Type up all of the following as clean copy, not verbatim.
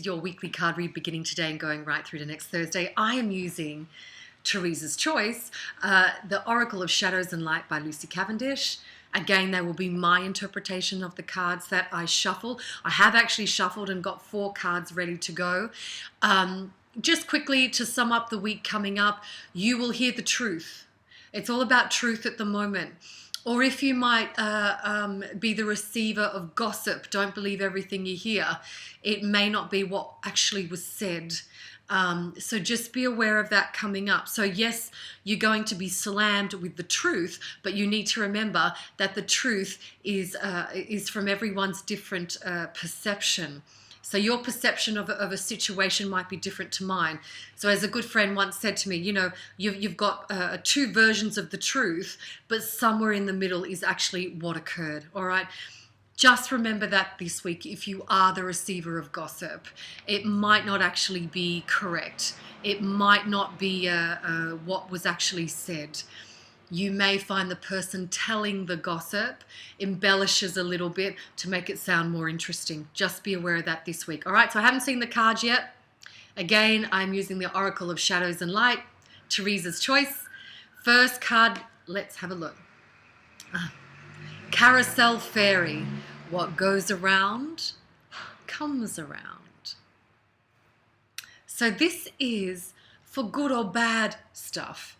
your weekly card read beginning today and going right through to next Thursday. I am using Teresa's Choice, the Oracle of Shadows and Light by Lucy Cavendish. Again, they will be my interpretation of the cards that I shuffle. I have actually shuffled and got 4 cards ready to go. Just quickly to sum up the week coming up, you will hear the truth. It's all about truth at the moment. Or if you might be the receiver of gossip, don't believe everything you hear. It may not be what actually was said. So just be aware of that coming up. So yes, you're going to be slammed with the truth, but you need to remember that the truth is from everyone's different perception. So your perception of a situation might be different to mine. So as a good friend once said to me, you know, you've got 2 versions of the truth, but somewhere in the middle is actually what occurred, all right? Just remember that this week, if you are the receiver of gossip, it might not actually be correct. It might not be what was actually said. You may find the person telling the gossip embellishes a little bit to make it sound more interesting. Just be aware of that this week. All right, so I haven't seen the cards yet. Again, I'm using the Oracle of Shadows and Light, Teresa's Choice. First card, let's have a look. Carousel Fairy. What goes around comes around. So this is for good or bad stuff.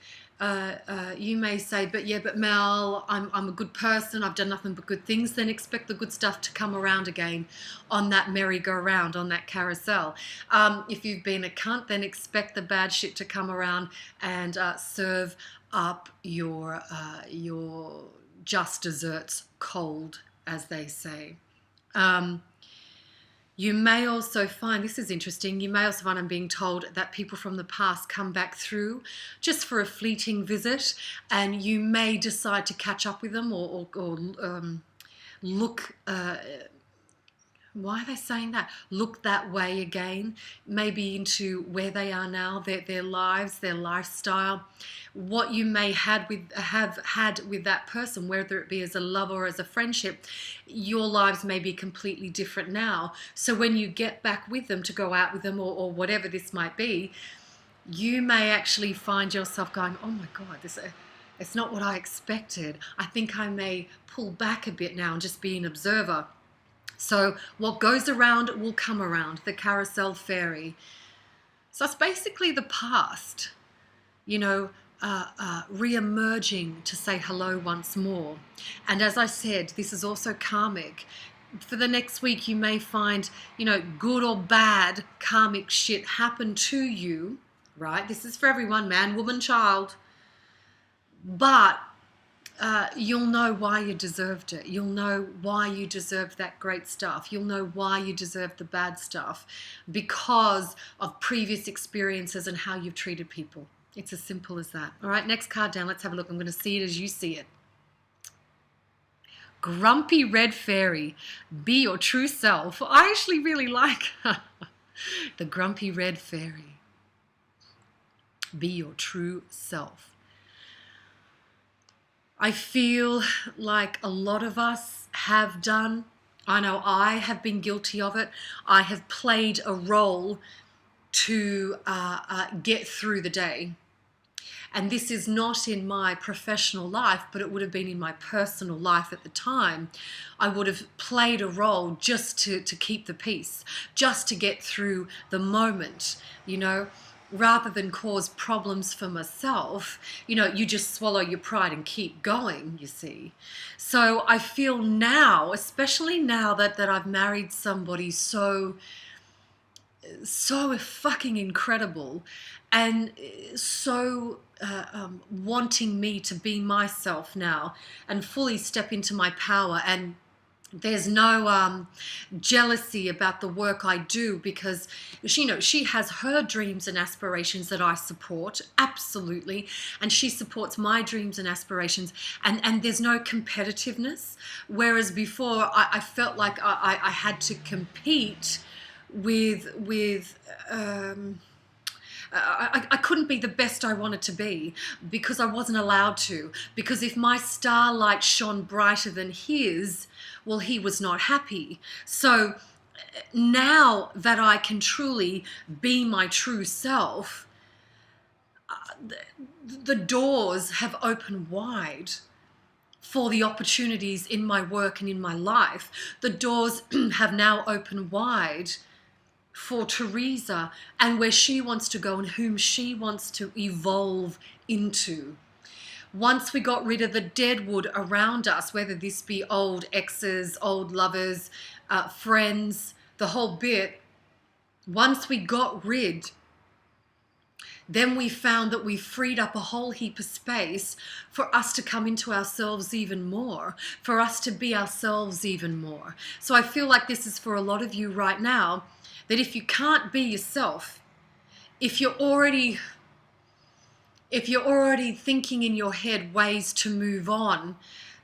You may say, but Mel, I'm a good person, I've done nothing but good things. Then expect the good stuff to come around again on that merry-go-round, on that carousel. If you've been a cunt, then expect the bad shit to come around and serve up your just desserts cold, as they say. You may also find, this is interesting, you may also find, I'm being told, that people from the past come back through just for a fleeting visit, and you may decide to catch up with them or look, why are they saying that? Look that way again, maybe into where they are now, their lives, their lifestyle, what you may have had with that person, whether it be as a love or as a friendship. Your lives may be completely different now. So when you get back with them to go out with them or whatever this might be, you may actually find yourself going, oh my God, it's not what I expected. I think I may pull back a bit now and just be an observer. So what goes around will come around, the Carousel Fairy. So it's basically the past, you know, re-emerging to say hello once more. And as I said, this is also karmic. For the next week, you may find, you know, good or bad karmic shit happen to you, right? This is for everyone, man, woman, child. But you'll know why you deserved it. You'll know why you deserved that great stuff. You'll know why you deserved the bad stuff because of previous experiences and how you've treated people. It's as simple as that. All right, next card down. Let's have a look. I'm going to see it as you see it. Grumpy Red Fairy. Be your true self. I actually really like the Grumpy Red Fairy. Be your true self. I feel like a lot of us have done. I know I have been guilty of it. I have played a role to get through the day. And this is not in my professional life, but it would have been in my personal life at the time. I would have played a role just to keep the peace, just to get through the moment, you know. Rather than cause problems for myself, you know, you just swallow your pride and keep going, you see. So I feel now, especially now that I've married somebody so fucking incredible and so wanting me to be myself now and fully step into my power, and there's no jealousy about the work I do because she has her dreams and aspirations that I support, absolutely, and she supports my dreams and aspirations, and there's no competitiveness, whereas before I felt like I had to compete with I couldn't be the best I wanted to be because I wasn't allowed to. Because if my starlight shone brighter than his, well, he was not happy. So now that I can truly be my true self, the doors have opened wide for the opportunities in my work and in my life. The doors have now opened wide for Teresa and where she wants to go and whom she wants to evolve into. Once we got rid of the deadwood around us, whether this be old exes, old lovers, friends, the whole bit, once we got rid, then we found that we freed up a whole heap of space for us to come into ourselves even more, for us to be ourselves even more. So I feel like this is for a lot of you right now, that if you can't be yourself, if you're already thinking in your head ways to move on,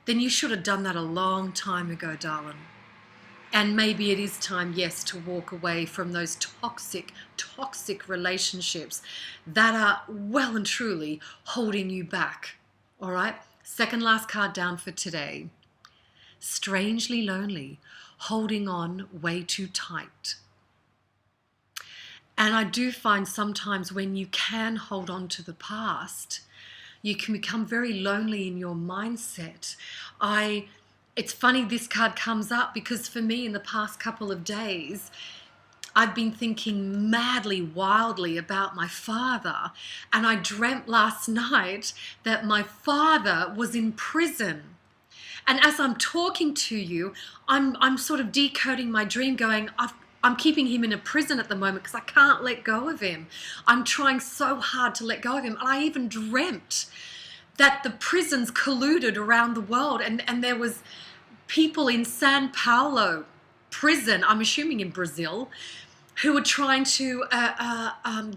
then you should have done that a long time ago, darling. And maybe it is time, yes, to walk away from those toxic relationships that are well and truly holding you back. All right? Second last card down for today. Strangely lonely, holding on way too tight. And I do find sometimes when you can hold on to the past, you can become very lonely in your mindset. It's funny this card comes up because for me in the past couple of days, I've been thinking madly, wildly about my father. And I dreamt last night that my father was in prison. And as I'm talking to you, I'm sort of decoding my dream going, I'm keeping him in a prison at the moment because I can't let go of him. I'm trying so hard to let go of him. And I even dreamt that the prisons colluded around the world and there was people in Sao Paulo prison, I'm assuming in Brazil, who were trying to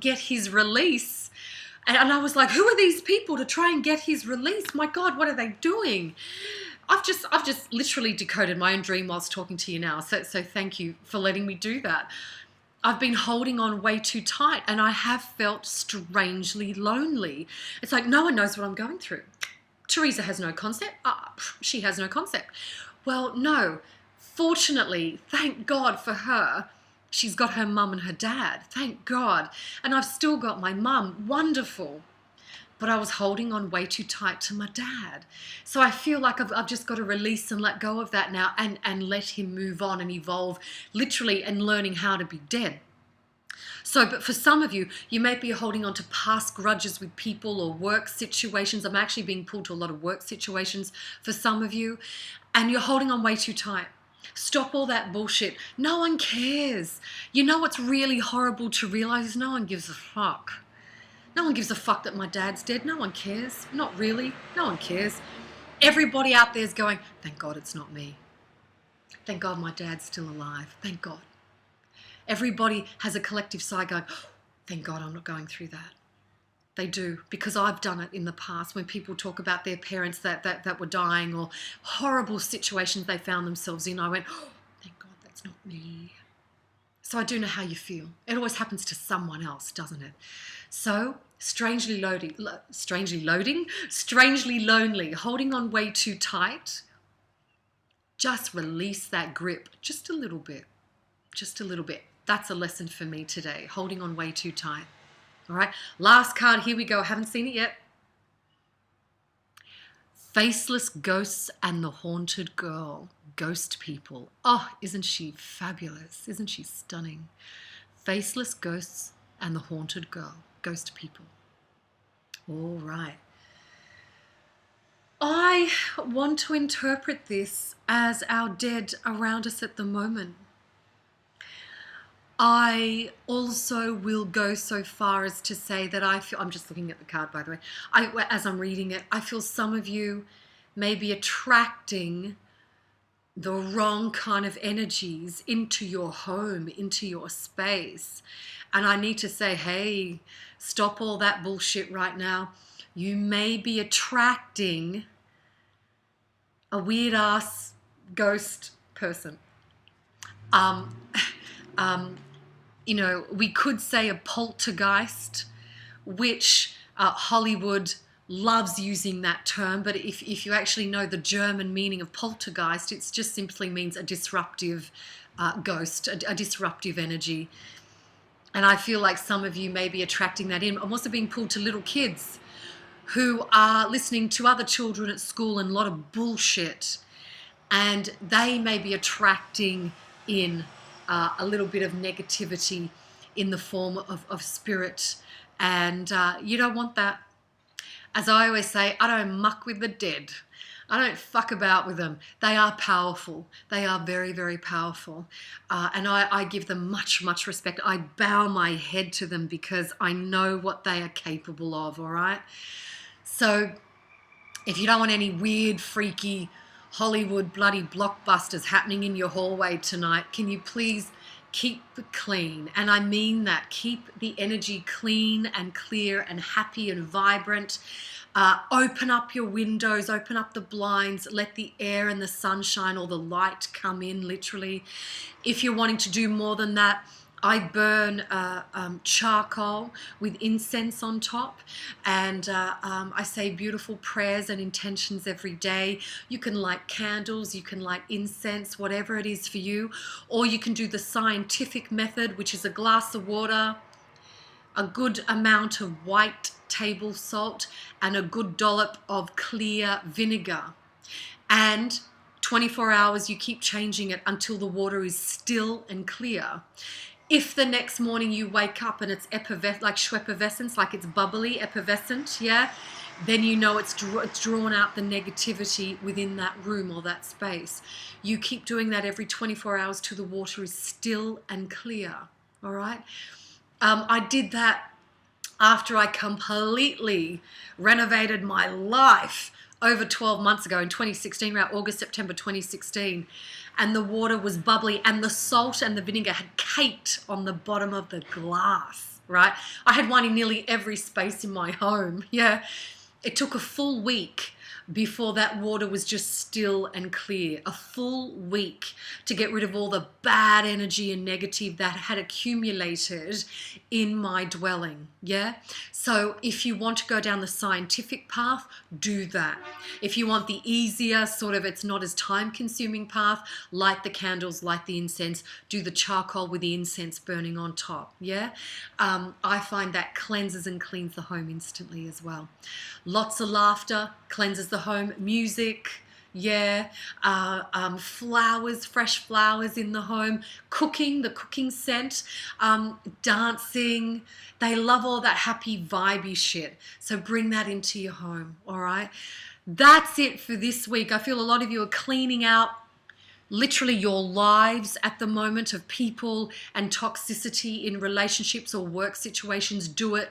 get his release. And I was like, who are these people to try and get his release? My God, what are they doing? I've just literally decoded my own dream whilst talking to you now. So thank you for letting me do that. I've been holding on way too tight and I have felt strangely lonely. It's like no one knows what I'm going through. Teresa has no concept. She has no concept. Well, no. Fortunately, thank God for her, she's got her mum and her dad. Thank God. And I've still got my mum. Wonderful. But I was holding on way too tight to my dad. So I feel like I've just got to release and let go of that now and let him move on and evolve, literally, and learning how to be dead. So, but for some of you, you may be holding on to past grudges with people or work situations. I'm actually being pulled to a lot of work situations for some of you, and you're holding on way too tight. Stop all that bullshit. No one cares. You know what's really horrible to realize is no one gives a fuck. No one gives a fuck that my dad's dead. No one cares. Not really. No one cares. Everybody out there is going, thank God it's not me. Thank God my dad's still alive. Thank God. Everybody has a collective sigh going, oh, thank God I'm not going through that. They do, because I've done it in the past when people talk about their parents that were dying or horrible situations they found themselves in. I went, oh, thank God that's not me. So I do know how you feel. It always happens to someone else, doesn't it? So strangely lonely, holding on way too tight. Just release that grip just a little bit. Just a little bit. That's a lesson for me today. Holding on way too tight. All right. Last card. Here we go. I haven't seen it yet. Faceless Ghosts and the Haunted Girl. Ghost people. Oh, isn't she fabulous? Isn't she stunning? Faceless Ghosts and the Haunted Girl. Ghost people. All right. I want to interpret this as our dead around us at the moment. I also will go so far as to say that I feel, I'm just looking at the card by the way, as I'm reading it, I feel some of you may be attracting the wrong kind of energies into your home, into your space. And I need to say, hey, stop all that bullshit right now. You may be attracting a weird ass ghost person. You know, we could say a poltergeist, which Hollywood loves using that term, but if you actually know the German meaning of poltergeist, it just simply means a disruptive ghost, a disruptive energy. And I feel like some of you may be attracting that in. I'm also being pulled to little kids who are listening to other children at school and a lot of bullshit. And they may be attracting in a little bit of negativity in the form of spirit. And you don't want that. As I always say, I don't muck with the dead. I don't fuck about with them. They are powerful. They are very, very powerful. And I give them much, much respect. I bow my head to them because I know what they are capable of, all right? So if you don't want any weird, freaky Hollywood bloody blockbusters happening in your hallway tonight, can you please keep it clean? And I mean that. Keep the energy clean and clear and happy and vibrant. Open up your windows, open up the blinds, let the air and the sunshine or the light come in, literally. If you're wanting to do more than that, I burn charcoal with incense on top, and I say beautiful prayers and intentions every day. You can light candles, you can light incense, whatever it is for you, or you can do the scientific method, which is a glass of water, a good amount of white table salt, and a good dollop of clear vinegar. And 24 hours, you keep changing it until the water is still and clear. If the next morning you wake up and it's like schweppervescence, like it's bubbly, effervescent, yeah, then you know it's drawn out the negativity within that room or that space. You keep doing that every 24 hours till the water is still and clear, all right? I did that after I completely renovated my life over 12 months ago in 2016, around August, September 2016. And the water was bubbly and the salt and the vinegar had caked on the bottom of the glass, right? I had wine in nearly every space in my home, yeah. It took a full week before that water was just still and clear. A full week to get rid of all the bad energy and negative that had accumulated in my dwelling, yeah? So if you want to go down the scientific path, do that. If you want the easier, sort of it's not as time-consuming path, light the candles, light the incense, do the charcoal with the incense burning on top, yeah? I find that cleanses and cleans the home instantly as well. Lots of laughter cleanses the home. Music, yeah, flowers, fresh flowers in the home, cooking, the cooking scent, dancing. They love all that happy vibey shit. So bring that into your home, all right? That's it for this week. I feel a lot of you are cleaning out literally your lives at the moment of people and toxicity in relationships or work situations. Do it.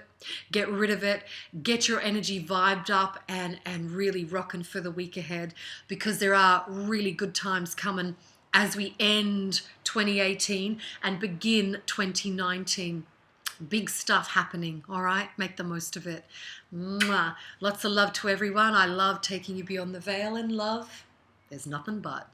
Get rid of it. Get your energy vibed up and really rocking for the week ahead, because there are really good times coming as we end 2018 and begin 2019. Big stuff happening, all right? Make the most of it. Mwah. Lots of love to everyone. I love taking you beyond the veil, and love, there's nothing but.